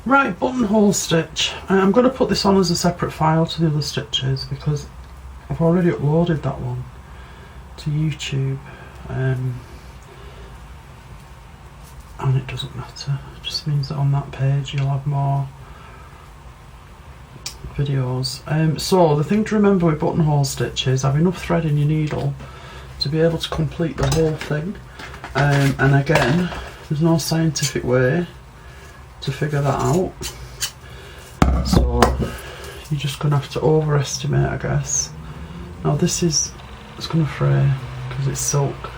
Right, buttonhole stitch. I'm going to put this on as a separate file to the other stitches because I've already uploaded that one to YouTube, and it doesn't matter. It just means that on that page you'll have more videos. So the thing to remember with buttonhole stitch is have enough thread in your needle to be able to complete the whole thing, and again, there's no scientific way to figure that out, so you're just going to have to overestimate, I guess. Now it's going to fray because it's silk,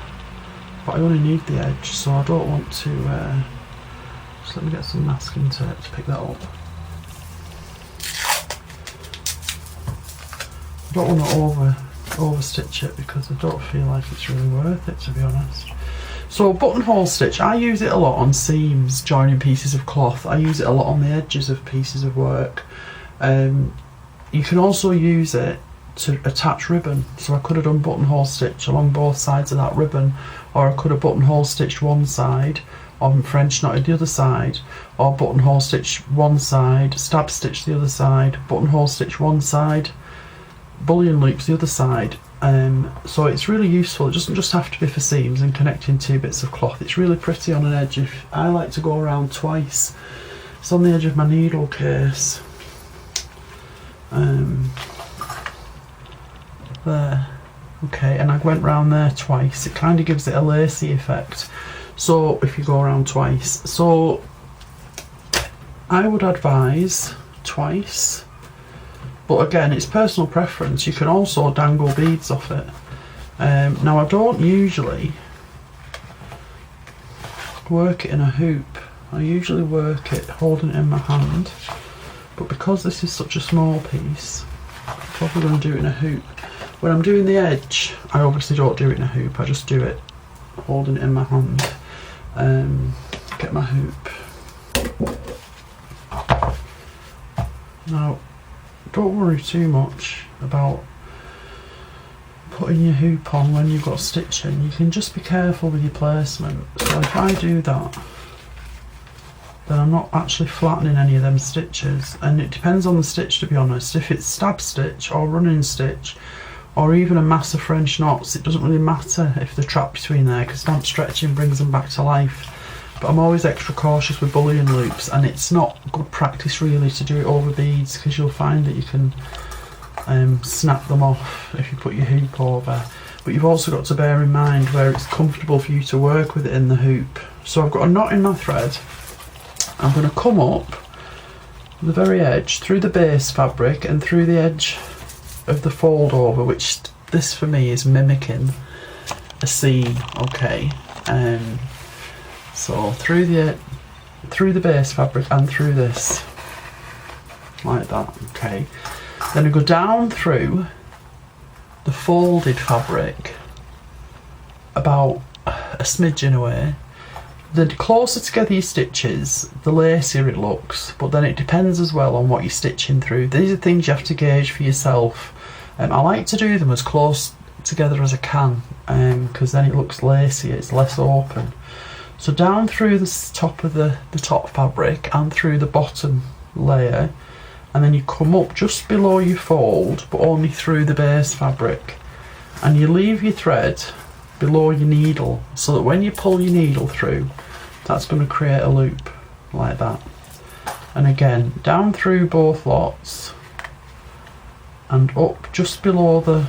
but I only need the edge, so I don't want to just let me get some masking tape to pick that up. I don't want to overstitch it because I don't feel like it's really worth it, to be honest. So buttonhole stitch, I use it a lot on seams, joining pieces of cloth. I use it a lot on the edges of pieces of work. You can also use it to attach ribbon. So I could have done buttonhole stitch along both sides of that ribbon, or I could have buttonhole stitched one side, or French knotted the other side, or buttonhole stitch one side, stab stitch the other side, buttonhole stitch one side, bullion loops the other side. So it's really useful. It doesn't just have to be for seams and connecting two bits of cloth. It's really pretty on an edge. I like to go around twice. It's on the edge of my needle case. There. Okay, and I went round there twice. It kind of gives it a lacy effect. So if you go around twice. So I would advise twice. But again, it's personal preference. You can also dangle beads off it. Now I don't usually work it in a hoop. I usually work it holding it in my hand. But because this is such a small piece, I'm probably going to do it in a hoop. When I'm doing the edge, I obviously don't do it in a hoop. I just do it holding it in my hand. Get my hoop. Now, don't worry too much about putting your hoop on when you've got stitching. You can just be careful with your placement. So if I do that, then I'm not actually flattening any of them stitches, and it depends on the stitch, to be honest. If it's stab stitch or running stitch or even a mass of French knots, it doesn't really matter if they're trapped between there because stamp stretching brings them back to life. But I'm always extra cautious with bullion loops, and it's not good practice really to do it over beads because you'll find that you can snap them off if you put your hoop over. But you've also got to bear in mind where it's comfortable for you to work with it in the hoop. So I've got a knot in my thread. I'm going to come up the very edge through the base fabric and through the edge of the fold over, which this for me is mimicking a seam. Okay, so through the base fabric and through this, like that. Okay, then I go down through the folded fabric about a smidgen away. The closer together your stitches, the lacier it looks, but then it depends as well on what you're stitching through. These are things you have to gauge for yourself. I like to do them as close together as I can, because then it looks lacy, it's less open. So down through the top of the top fabric and through the bottom layer, and then you come up just below your fold, but only through the base fabric, and you leave your thread below your needle so that when you pull your needle through, that's going to create a loop like that. And again, down through both lots and up just below the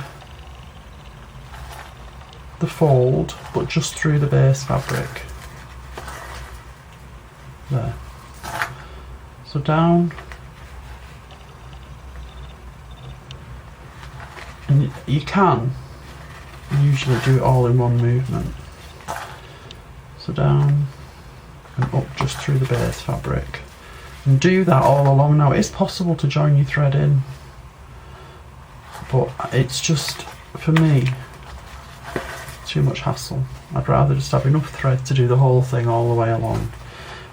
fold, but just through the base fabric. There. So down, and you can usually do it all in one movement. So down and up just through the base fabric, and do that all along. Now it's possible to join your thread in, but it's just, for me, too much hassle. I'd rather just have enough thread to do the whole thing all the way along.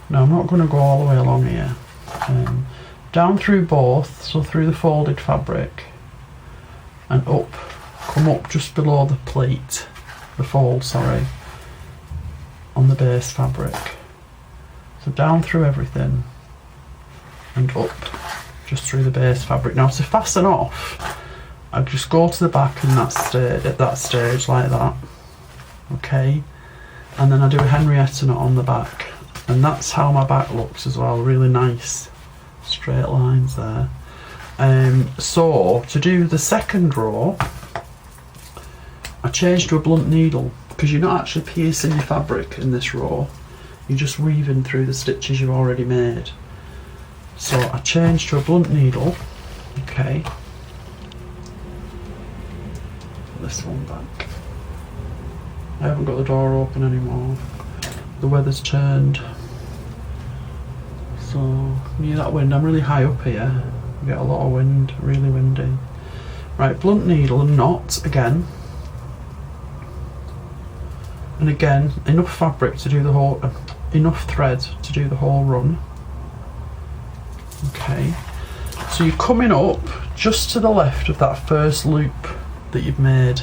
Now I'm not going to go all the way along here. Down through both, so through the folded fabric and up, come up just below the pleat, the fold, sorry, on the base fabric. So down through everything and up just through the base fabric. Now to fasten off, I just go to the back in that stage, at that stage like that, okay, and then I do a Henrietta knot on the back, and that's how my back looks as well, really nice straight lines there. So to do the second row, I changed to a blunt needle, because you're not actually piercing your fabric in this row, you're just weaving through the stitches you've already made. So I changed to a blunt needle, okay, put this one back. I haven't got the door open anymore, the weather's turned, so near that wind, I'm really high up here, I get a lot of wind, really windy. Right, blunt needle and knot again. And again, enough fabric to do the whole, enough thread to do the whole run. Okay, so you're coming up just to the left of that first loop that you've made.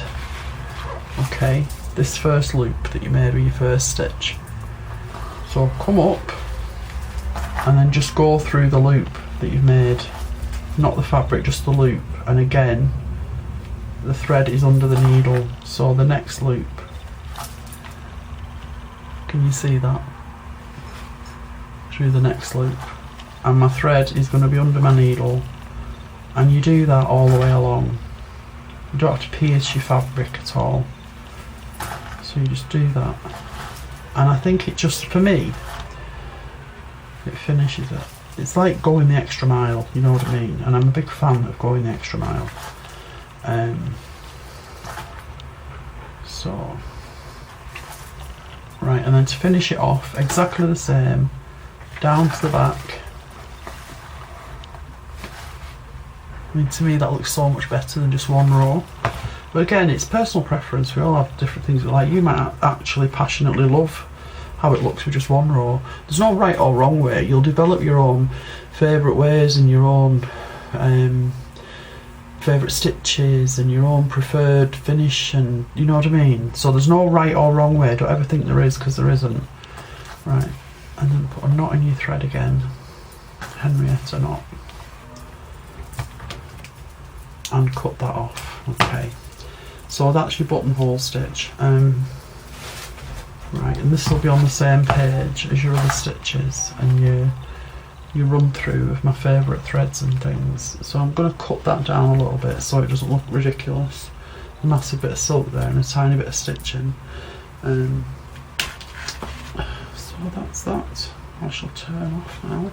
Okay, this first loop that you made with your first stitch. So come up and then just go through the loop that you've made. Not the fabric, just the loop. And again, the thread is under the needle, so the next loop. Can you see that? Through the next loop. And my thread is going to be under my needle. And you do that all the way along. You don't have to pierce your fabric at all. So you just do that. And I think it just, for me, it finishes it. It's like going the extra mile, you know what I mean? And I'm a big fan of going the extra mile. So... Right, and then to finish it off, exactly the same, down to the back. I mean, to me that looks so much better than just one row. But again, it's personal preference, we all have different things we like. You might actually passionately love how it looks with just one row. There's no right or wrong way, you'll develop your own favourite ways and your own favourite stitches and your own preferred finish, and you know what I mean, so there's no right or wrong way, don't ever think there is, because there isn't. Right, and then put a knot in your thread again, Henrietta knot, and cut that off. Okay, so that's your buttonhole stitch. Right, and this will be on the same page as your other stitches and your run through of my favourite threads and things. So I'm going to cut that down a little bit so it doesn't look ridiculous. A massive bit of silk there and a tiny bit of stitching. So that's that. I shall turn off now.